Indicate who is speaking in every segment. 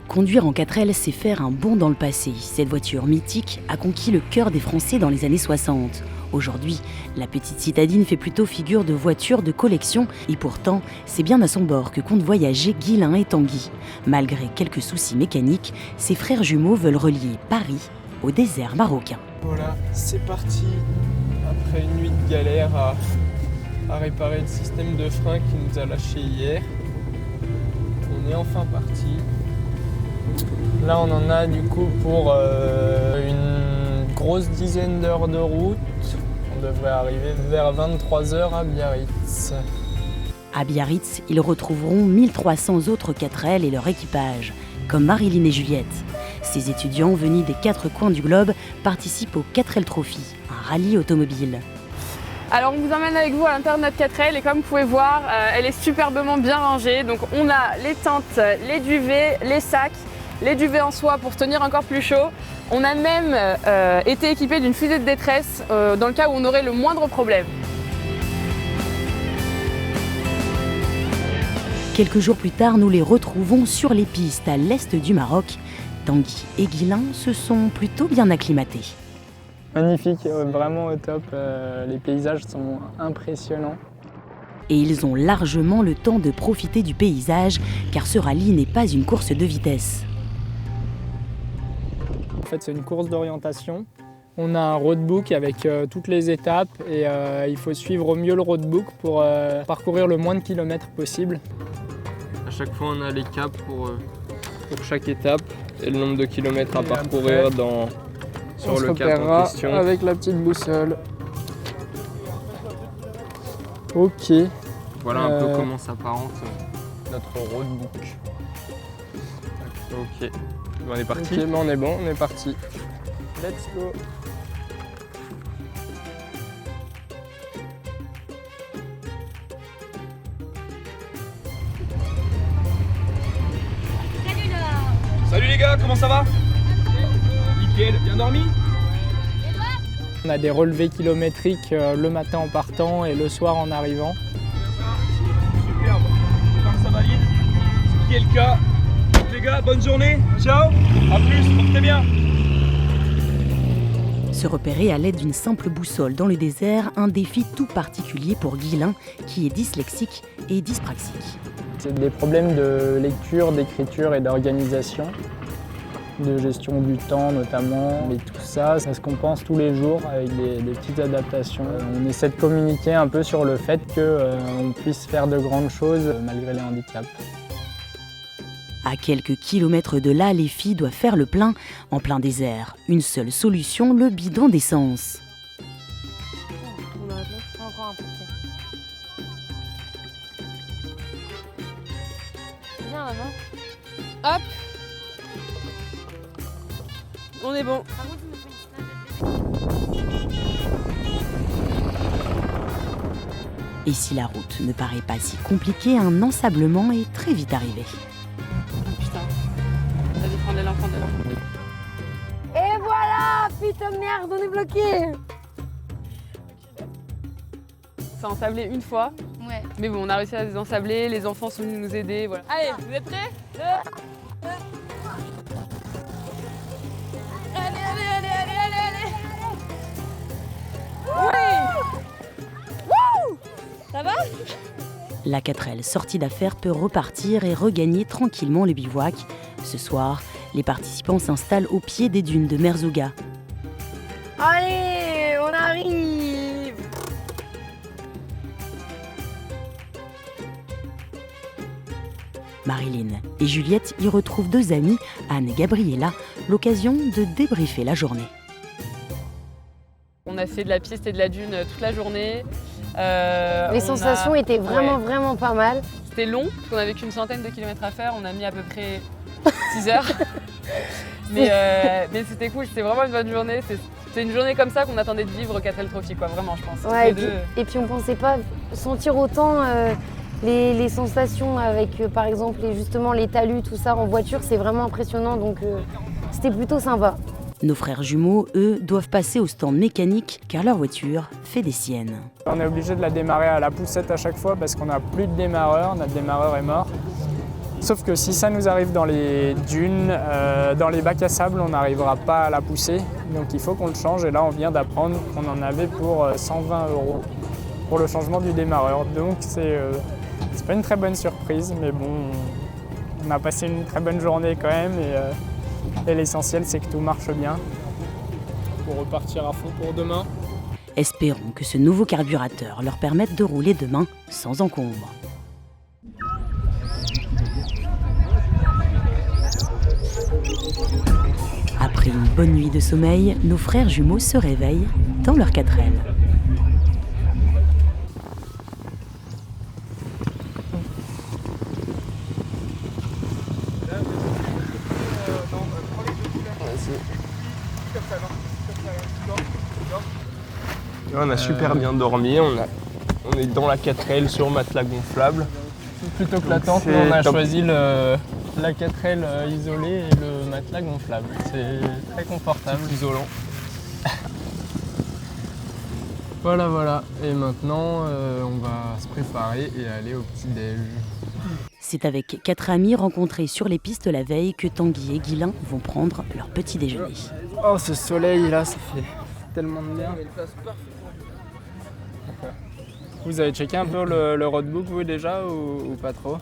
Speaker 1: Conduire en 4L, c'est faire un bond dans le passé. Cette voiture mythique a conquis le cœur des Français dans les années 60. Aujourd'hui, la petite citadine fait plutôt figure de voiture de collection et pourtant, c'est bien à son bord que comptent voyager Guilain et Tanguy. Malgré quelques soucis mécaniques, ces frères jumeaux veulent relier Paris au désert marocain.
Speaker 2: Voilà, c'est parti. Après une nuit de galère à réparer le système de frein qui nous a lâché hier, on est enfin parti. Là, on en a du coup pour une grosse dizaine d'heures de route. On devrait arriver vers 23h à Biarritz.
Speaker 1: À Biarritz, ils retrouveront 1300 autres 4L et leur équipage, comme Marilyn et Juliette. Ces étudiants venus des 4 coins du globe participent au 4L Trophy, un rallye automobile.
Speaker 3: Alors on vous emmène avec vous à l'intérieur de notre 4L et comme vous pouvez voir, elle est superbement bien rangée. Donc on a les tentes, les duvets, les sacs, les duvets en soie pour se tenir encore plus chaud. On a même été équipé d'une fusée de détresse dans le cas où on aurait le moindre problème.
Speaker 1: Quelques jours plus tard, nous les retrouvons sur les pistes à l'est du Maroc. Tanguy et Guilain se sont plutôt bien acclimatés.
Speaker 2: Magnifique, vraiment au top. Les paysages sont impressionnants.
Speaker 1: Et ils ont largement le temps de profiter du paysage, car ce rallye n'est pas une course de vitesse.
Speaker 2: En fait, c'est une course d'orientation. On a un roadbook avec toutes les étapes et il faut suivre au mieux le roadbook pour parcourir le moins de kilomètres possible. À chaque fois, on a les caps pour chaque étape et le nombre de kilomètres à parcourir sur le cap en question. Avec la petite boussole. Ok. Voilà un peu comment s'apparente notre roadbook. Ok. On est parti. Ok, on est bon, on est parti. Let's go.
Speaker 4: Salut les gars, comment ça va? Nickel, bien dormi?
Speaker 2: On a des relevés kilométriques le matin en partant et le soir en arrivant.
Speaker 4: Superbe, j'espère que ça valide. Ce qui est le cas. Donc les gars, bonne journée, ciao, à plus, portez bien.
Speaker 1: Se repérer à l'aide d'une simple boussole dans le désert, un défi tout particulier pour Guilain, qui est dyslexique et dyspraxique.
Speaker 2: C'est des problèmes de lecture, d'écriture et d'organisation, de gestion du temps notamment. Mais tout ça, ça se compense tous les jours avec des petites adaptations. On essaie de communiquer un peu sur le fait qu'on puisse faire de grandes choses malgré les handicaps.
Speaker 1: À quelques kilomètres de là, les filles doivent faire le plein en plein désert. Une seule solution, le bidon d'essence.
Speaker 3: Hop, on est bon.
Speaker 1: Et si la route ne paraît pas si compliquée, un ensablement est très vite arrivé.
Speaker 3: Putain, vas-y, prends l'élan, prends l'élan.
Speaker 5: Et voilà, putain de merde, on est bloqué.
Speaker 3: Ça a ensablé une fois,
Speaker 5: Ouais.
Speaker 3: mais bon, on a réussi à désensabler, les enfants sont venus nous aider, voilà. Allez, vous êtes prêts?
Speaker 5: Allez. Oui. Wouh. Ça va?
Speaker 1: La 4L sortie d'affaires peut repartir et regagner tranquillement le bivouac. Ce soir, les participants s'installent au pied des dunes de Merzouga.
Speaker 5: Allez, on arrive.
Speaker 1: Marilyn et Juliette y retrouvent 2 amies, Anne et Gabriella, l'occasion de débriefer la journée.
Speaker 3: On a fait de la piste et de la dune toute la journée.
Speaker 5: Les sensations étaient vraiment pas mal.
Speaker 3: C'était long, parce qu'on n'avait qu'une centaine de kilomètres à faire. On a mis à peu près 6 heures. mais c'était cool, c'était vraiment une bonne journée. C'est une journée comme ça qu'on attendait de vivre 4L Trophy, quoi, vraiment, je pense.
Speaker 5: Ouais, et puis on pensait pas sentir autant les sensations avec, par exemple, justement les talus, tout ça en voiture, c'est vraiment impressionnant. Donc c'était plutôt sympa.
Speaker 1: Nos frères jumeaux, eux, doivent passer au stand mécanique car leur voiture fait des siennes.
Speaker 2: On est obligé de la démarrer à la poussette à chaque fois parce qu'on n'a plus de démarreur, notre démarreur est mort.
Speaker 6: Sauf que si ça nous arrive dans les dunes, dans les bacs à sable, on n'arrivera pas à la pousser. Donc il faut qu'on le change et là on vient d'apprendre qu'on en avait pour 120 € pour le changement du démarreur. Donc c'est pas une très bonne surprise, mais bon, on a passé une très bonne journée quand même et l'essentiel c'est que tout marche bien. Pour repartir à fond pour demain.
Speaker 1: Espérons que ce nouveau carburateur leur permette de rouler demain sans encombre. Après une bonne nuit de sommeil, nos frères jumeaux se réveillent dans leur 4L.
Speaker 2: On a super bien dormi, on est dans la 4L sur matelas gonflable. Plutôt que la tente, nous, on a choisi la 4L isolée et le matelas gonflable. C'est très confortable. Isolant. Voilà. Et maintenant, on va se préparer et aller au petit-déj.
Speaker 1: C'est avec 4 amis rencontrés sur les pistes la veille que Tanguy et Guilain vont prendre leur petit déjeuner.
Speaker 6: Oh, ce soleil là, ça fait tellement de bien. Vous avez checké un peu le roadbook vous déjà ou pas trop?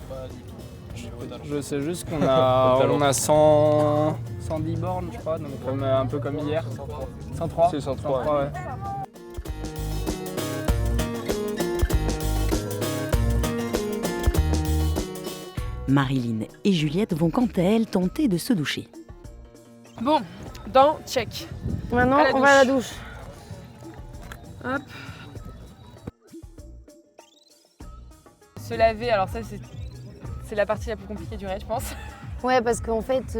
Speaker 6: Je sais juste qu'on a 110 bornes je crois, donc un peu comme hier. 103.
Speaker 2: C'est 103,
Speaker 6: ouais.
Speaker 1: Marilyn et Juliette vont quant à elles tenter de se doucher.
Speaker 3: Bon, dans check.
Speaker 5: Maintenant, on va à la douche.
Speaker 3: Hop. Se laver, alors ça c'est la partie la plus compliquée du raid, je pense.
Speaker 5: Ouais, parce qu'en fait,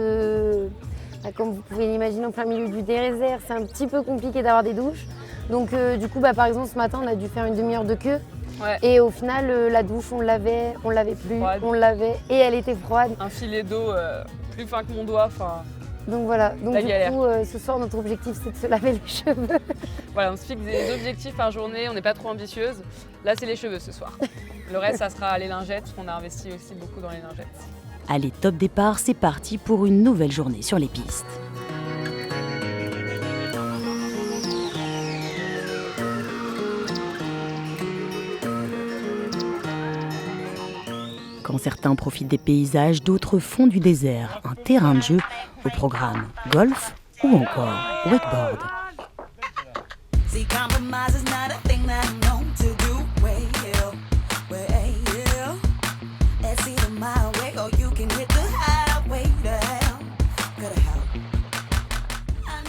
Speaker 5: comme vous pouvez l'imaginer, en plein milieu du désert, c'est un petit peu compliqué d'avoir des douches. Donc du coup, par exemple, ce matin, on a dû faire une demi-heure de queue.
Speaker 3: Ouais.
Speaker 5: Et au final, la douche, on l'avait plus,
Speaker 3: Froide.
Speaker 5: on l'avait et elle était froide.
Speaker 3: Un filet d'eau plus fin que mon doigt, enfin...
Speaker 5: Donc voilà, donc
Speaker 3: La
Speaker 5: du
Speaker 3: galère.
Speaker 5: coup, ce soir, notre objectif, c'est de se laver les cheveux.
Speaker 3: Voilà, on se fixe des objectifs par journée, on n'est pas trop ambitieuse. Là, c'est les cheveux ce soir. Le reste, ça sera les lingettes, parce qu'on a investi aussi beaucoup dans les lingettes.
Speaker 1: Allez, top départ, c'est parti pour une nouvelle journée sur les pistes. Quand certains profitent des paysages, d'autres font du désert, un terrain de jeu au programme golf ou encore wakeboard.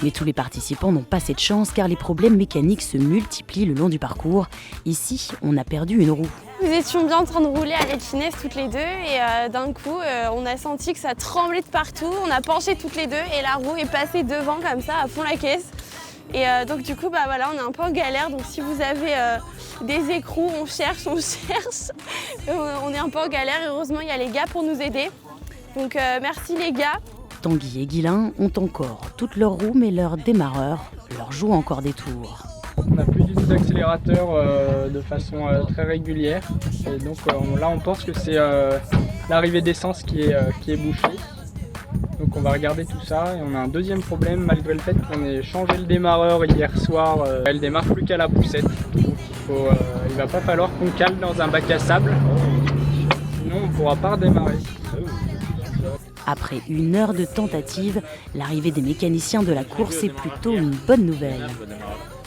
Speaker 1: Mais tous les participants n'ont pas cette chance car les problèmes mécaniques se multiplient le long du parcours. Ici, on a perdu une roue.
Speaker 7: Nous étions bien en train de rouler à l'Etchinès toutes les deux et d'un coup on a senti que ça tremblait de partout, on a penché toutes les deux et la roue est passée devant comme ça à fond la caisse. Et donc du coup voilà, on est un peu en galère, donc si vous avez des écrous, on cherche. On est un peu en galère, heureusement il y a les gars pour nous aider. Donc merci les gars.
Speaker 1: Tanguy et Guilain ont encore toutes leurs roues mais leurs démarreurs leur jouent encore des tours.
Speaker 6: On n'a plus du tout d'accélérateur de façon très régulière. Et donc là on pense que c'est l'arrivée d'essence qui est bouchée. Donc on va regarder tout ça et on a un deuxième problème malgré le fait qu'on ait changé le démarreur hier soir. Elle démarre plus qu'à la poussette. Donc il va pas falloir qu'on cale dans un bac à sable. Sinon on ne pourra pas redémarrer.
Speaker 1: Après 1 heure de tentative, l'arrivée des mécaniciens de la course est plutôt une bonne nouvelle.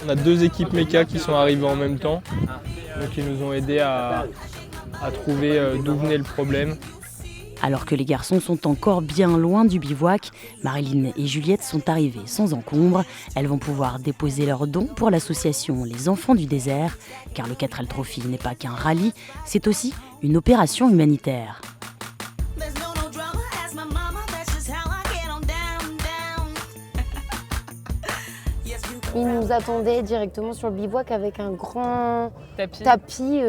Speaker 2: On a 2 équipes méca qui sont arrivées en même temps, donc ils nous ont aidés à trouver d'où venait le problème.
Speaker 1: Alors que les garçons sont encore bien loin du bivouac, Marilyn et Juliette sont arrivées sans encombre. Elles vont pouvoir déposer leurs dons pour l'association Les Enfants du Désert, car le 4L Trophy n'est pas qu'un rallye, c'est aussi une opération humanitaire.
Speaker 5: Ils nous attendaient directement sur le bivouac avec un grand tapis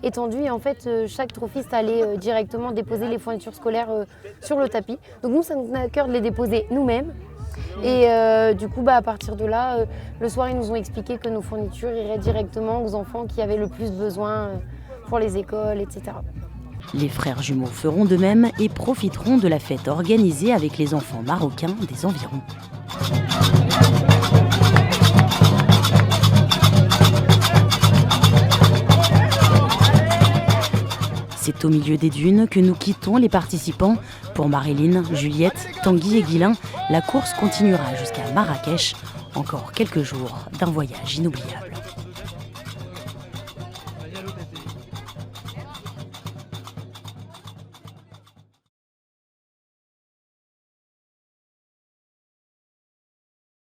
Speaker 5: étendu. Et en fait, chaque trophiste allait directement déposer les fournitures scolaires sur le tapis. Donc nous, ça nous tenait à cœur de les déposer nous-mêmes. Et du coup, à partir de là, le soir, ils nous ont expliqué que nos fournitures iraient directement aux enfants qui avaient le plus besoin pour les écoles, etc.
Speaker 1: Les frères jumeaux feront de même et profiteront de la fête organisée avec les enfants marocains des environs. C'est au milieu des dunes que nous quittons les participants. Pour Marilyn, Juliette, Tanguy et Guilain, la course continuera jusqu'à Marrakech. Encore quelques jours d'un voyage inoubliable.